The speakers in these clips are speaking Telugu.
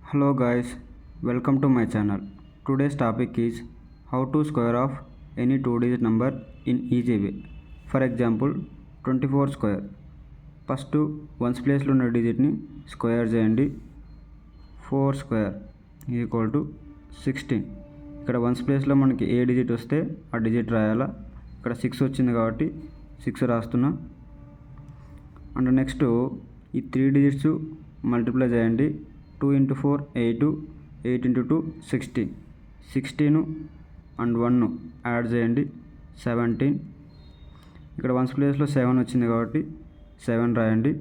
Hello guys, welcome to my channel. Today's topic is how to square of any two-digit number in easy way. For example, 24 square. First ones place లో ఉన్న digit ని స్క్వేర్ చేయండి. 4 స్క్వేర్ ఈక్వల్ టు 16. ఇక్కడ వన్స్ ప్లేస్లో మనకి ఏ డిజిట్ వస్తే ఆ డిజిట్ రాయాలా. ఇక్కడ 6 వచ్చింది కాబట్టి 6 రాస్తున్నా. అండ్ నెక్స్ట్ ఈ 3 డిజిట్స్ మల్టిప్లై చేయండి. 2 into 4 8, 8 into 2 16, 16 అండ్ 1 యాడ్ చేయండి 17. ఇక్కడ వన్స్ ప్లేస్లో 7 వచ్చింది కాబట్టి 7 రాయండి.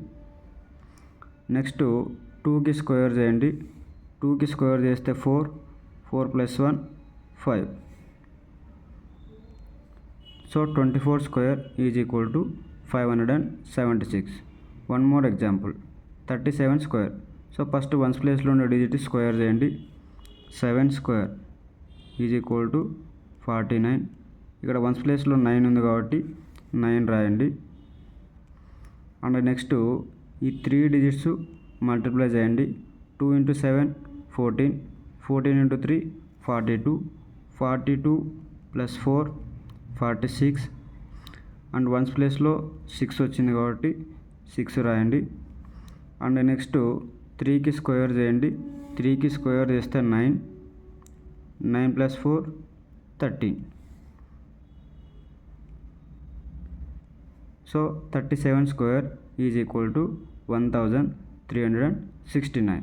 నెక్స్ట్ 2కి స్క్వేర్ చేయండి. 2కి స్క్వేర్ చేస్తే 4, 4 + 1 5. So 24 square is equal to 576. One more example 37 square. So first ones ప్లేస్లో ఉన్న డిజిట్ స్క్వేర్ చేయండి. 7 స్క్వేర్ ఈజ్ ఈక్వల్ టు 49. ఇక్కడ వన్స్ ప్లేస్లో 9 ఉంది కాబట్టి 9 రాయండి. అండ్ నెక్స్ట్ ఈ 3 డిజిట్స్ మల్టిప్లై చేయండి. 2 into 7 14, 14 into 3 42, 42 + 4 46. అండ్ వన్స్ ప్లేస్లో 6 వచ్చింది కాబట్టి 6 రాయండి. అండ్ నెక్స్ట్ 3కి స్క్వేర్ చేయండి. 3కి స్క్వేర్ చేస్తే 9, 9 + 4 13. So 37 square is equal to 1369.